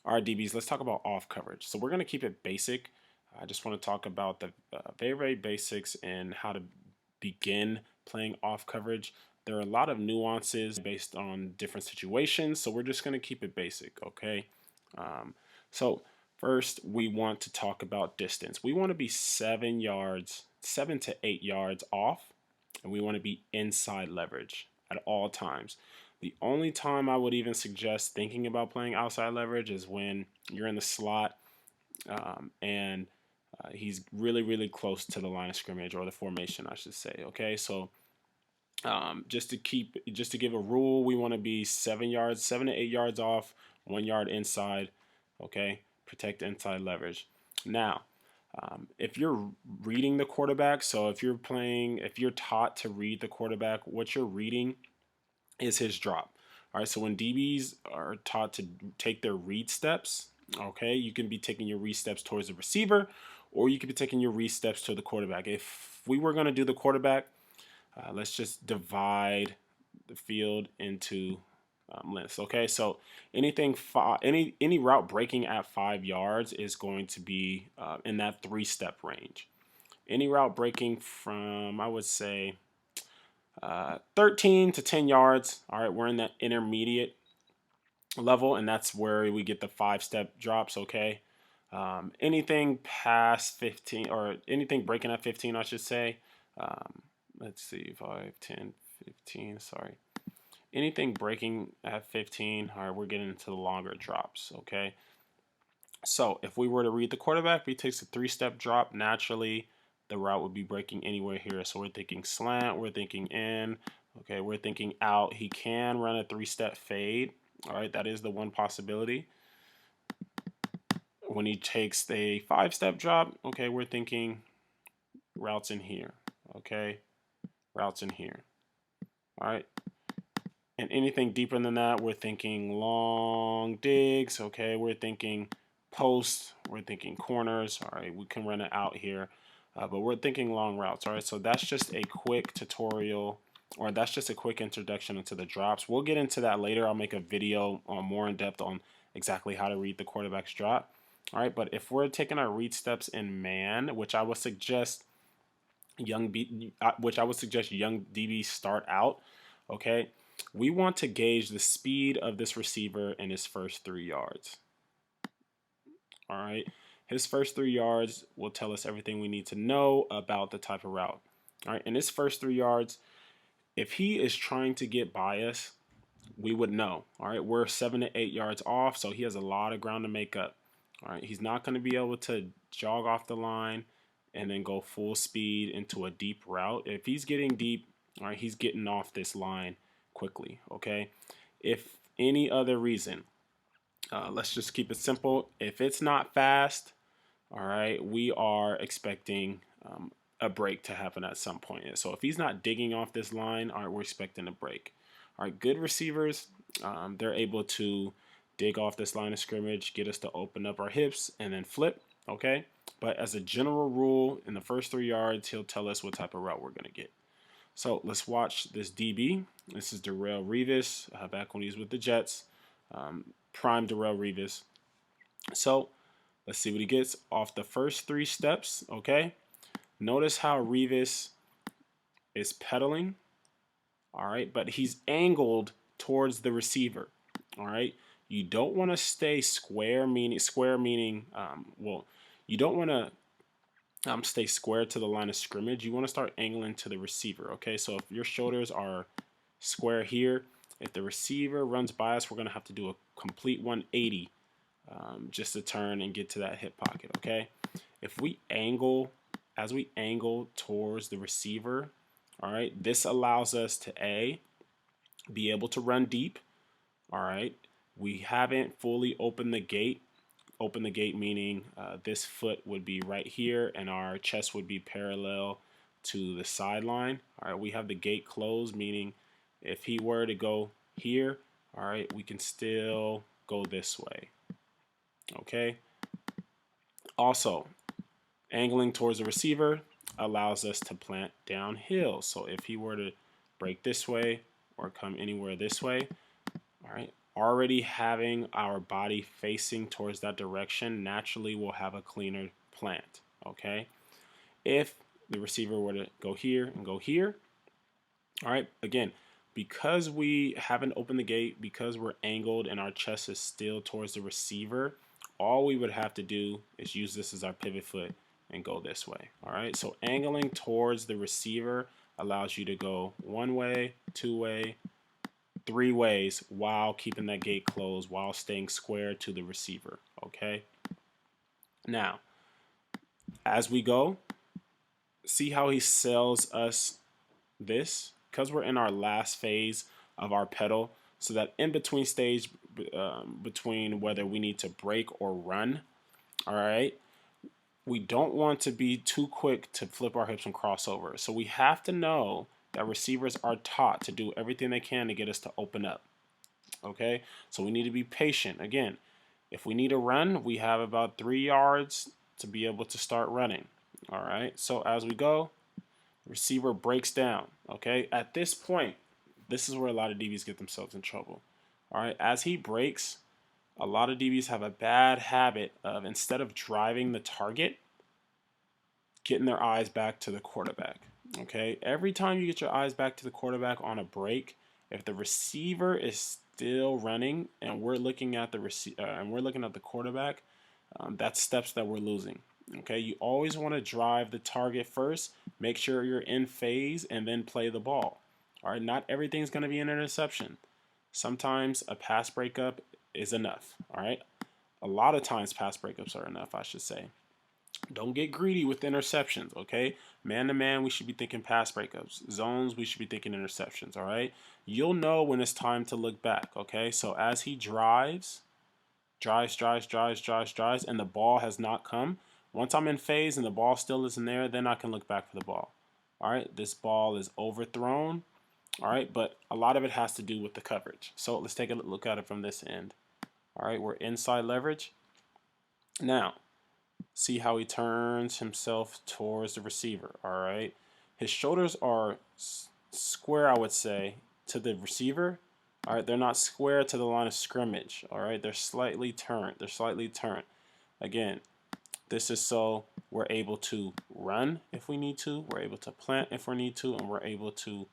All right, DBs, let's talk about off coverage. So we're going to keep it basic. I just want to talk about the very basics and how to begin playing off coverage. There are a lot of nuances based on different situations, so we're just going to keep it basic, okay? So first, we want to talk about distance. We want to be 7 to 8 yards off, and we want to be inside leverage at all times. The only time I would even suggest thinking about playing outside leverage is when you're in the slot and he's really close to the line of scrimmage, or the formation, I should say. Okay, so just to give a rule, we want to be 7 to 8 yards off, 1 yard inside. Okay, protect inside leverage. Now, if you're reading the quarterback, so if you're taught to read the quarterback, what you're reading is his drop. All right, so when DBs are taught to take their read steps, okay, you can be taking your read steps towards the receiver, or you could be taking your read steps to the quarterback. If we were going to do the quarterback, let's just divide the field into lengths. Okay, so any route breaking at 5 yards is going to be in that 3-step range. Any route breaking from, I would say, 13 to 10 yards. All right, we're in that intermediate level, and that's where we get the 5-step drops. Okay, anything past 15, or anything breaking at 15, I should say. Let's see, 5, 10, 15. Sorry, anything breaking at 15. All right, we're getting into the longer drops. Okay, so if we were to read the quarterback, he takes a 3-step drop. Naturally, the route would be breaking anywhere here. So we're thinking slant, we're thinking in, okay, we're thinking out. He can run a 3-step fade. All right, that is the one possibility. When he takes a 5-step drop, okay, we're thinking routes in here. Okay, routes in here. All right. And anything deeper than that, we're thinking long digs. Okay, we're thinking posts, we're thinking corners. All right, we can run it out here. But we're thinking long routes. All right, so that's just a quick tutorial, or that's just a quick introduction into the drops. We'll get into that later. I'll make a video more in depth on exactly how to read the quarterback's drop. All right, but if we're taking our read steps in man, which I would suggest young DB start out. Okay, we want to gauge the speed of this receiver in his first 3 yards. All right. His first 3 yards will tell us everything we need to know about the type of route. All right. In his first 3 yards, if he is trying to get by us, we would know. All right. We're 7 to 8 yards off, so he has a lot of ground to make up. All right. He's not going to be able to jog off the line and then go full speed into a deep route. If he's getting deep, all right, he's getting off this line quickly. Okay. If any other reason, let's just keep it simple. If it's not fast, all right, we are expecting a break to happen at some point. So if he's not digging off this line, all right, we're expecting a break. All right, good receivers, they're able to dig off this line of scrimmage, get us to open up our hips, and then flip. Okay, but as a general rule, in the first 3 yards, he'll tell us what type of route we're going to get. So let's watch this DB. This is Darrelle Revis, back when he was with the Jets. Prime Darrelle Revis. So let's see what he gets off the first 3 steps. Okay, notice how Revis is pedaling. All right, but he's angled towards the receiver. All right, you don't want to stay square, meaning well, you don't want to stay square to the line of scrimmage. You want to start angling to the receiver. Okay, so if your shoulders are square here, if the receiver runs by us, we're going to have to do a complete 180 just to turn and get to that hip pocket. Okay, if we angle, as we angle towards the receiver, all right, this allows us to be able to run deep. All right, we haven't fully opened the gate. Open the gate meaning this foot would be right here and our chest would be parallel to the sideline. All right, we have the gate closed, meaning if he were to go here, all right, we can still go this way. Okay. Also, angling towards the receiver allows us to plant downhill. So if he were to break this way or come anywhere this way, all right, already having our body facing towards that direction, naturally we'll have a cleaner plant, okay? If the receiver were to go here and go here, all right, again, because we haven't opened the gate, because we're angled and our chest is still towards the receiver, all we would have to do is use this as our pivot foot and go this way. All right, so angling towards the receiver allows you to go one way, two way, three ways while keeping that gate closed, while staying square to the receiver. Okay, now as we go, see how he sells us this, because we're in our last phase of our pedal, so that in between stage between whether we need to break or run, all right, we don't want to be too quick to flip our hips and cross over. So we have to know that receivers are taught to do everything they can to get us to open up. Okay, so we need to be patient. Again, if we need to run, we have about 3 yards to be able to start running. All right, so as we go, receiver breaks down. Okay, at this point, this is where a lot of DBs get themselves in trouble. All right, as he breaks, a lot of DBs have a bad habit of, instead of driving the target, getting their eyes back to the quarterback. Okay, every time you get your eyes back to the quarterback on a break, if the receiver is still running and we're looking at the quarterback, that's steps that we're losing. Okay, you always want to drive the target first, make sure you're in phase, and then play the ball. All right, not everything's going to be an interception. Sometimes a pass breakup is enough. All right, a lot of times pass breakups are enough, I should say. Don't get greedy with interceptions, okay? Man to man, we should be thinking pass breakups. Zones, we should be thinking interceptions, all right? You'll know when it's time to look back, okay? So as he drives, and the ball has not come, once I'm in phase and the ball still isn't there, then I can look back for the ball. All right, this ball is overthrown, all right, but a lot of it has to do with the coverage. So let's take a look at it from this end. All right, we're inside leverage. Now, see how he turns himself towards the receiver, all right? His shoulders are square, I would say, to the receiver. All right, they're not square to the line of scrimmage, all right? They're slightly turned. Again, this is so we're able to run if we need to, we're able to plant if we need to, and we're able to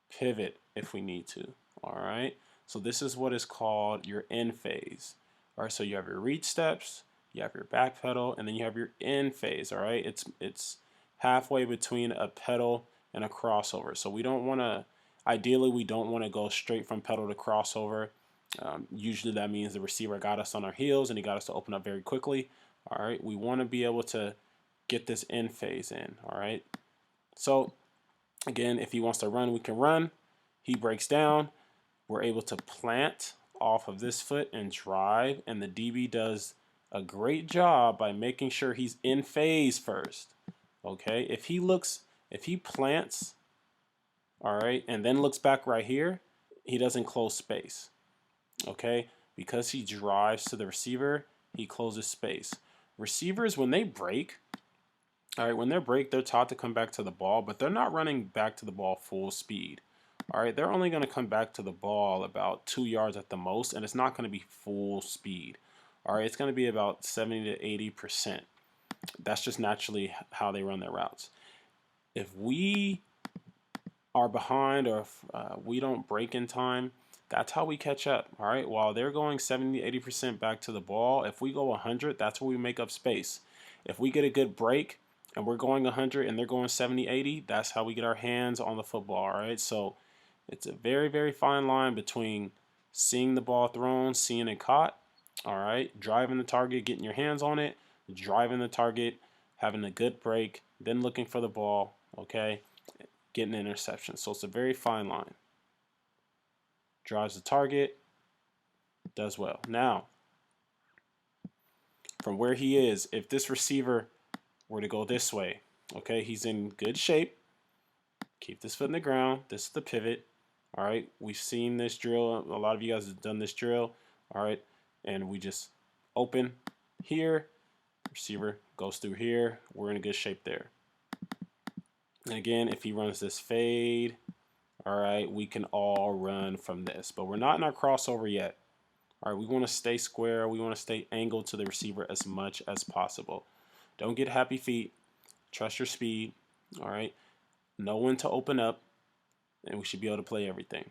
pivot if we need to, all right? So this is what is called your in phase. All right, so you have your reach steps, you have your back pedal, and then you have your in phase, all right? It's halfway between a pedal and a crossover. So we don't want to, ideally we don't want to go straight from pedal to crossover. Usually that means the receiver got us on our heels and he got us to open up very quickly. All right, we want to be able to get this in phase in, all right? So again, if he wants to run, we can run. He breaks down. We're able to plant off of this foot and drive, and the DB does a great job by making sure he's in phase first. Okay, if he plants, all right, and then looks back right here, he doesn't close space. Okay, because he drives to the receiver, he closes space. Receivers, when they break, all right, when they break, they're taught to come back to the ball, but they're not running back to the ball full speed. All right, they're only going to come back to the ball about 2 yards at the most, and it's not going to be full speed. All right, it's going to be about 70 to 80%. That's just naturally how they run their routes. If we are behind or if we don't break in time, that's how we catch up. All right, while they're going 70 to 80% back to the ball, if we go 100, that's where we make up space. If we get a good break and we're going 100 and they're going 70, 80, that's how we get our hands on the football. All right, so it's a very, very fine line between seeing the ball thrown, seeing it caught, all right, driving the target, getting your hands on it, driving the target, having a good break, then looking for the ball, okay, getting an interception. So it's a very fine line. Drives the target, does well. Now, from where he is, if this receiver were to go this way, okay, he's in good shape. Keep this foot in the ground. This is the pivot. All right, we've seen this drill. A lot of you guys have done this drill. All right, and we just open here. Receiver goes through here. We're in a good shape there. And again, if he runs this fade, all right, we can all run from this. But we're not in our crossover yet. All right, we want to stay square. We want to stay angled to the receiver as much as possible. Don't get happy feet. Trust your speed. All right. Know when to open up, and we should be able to play everything.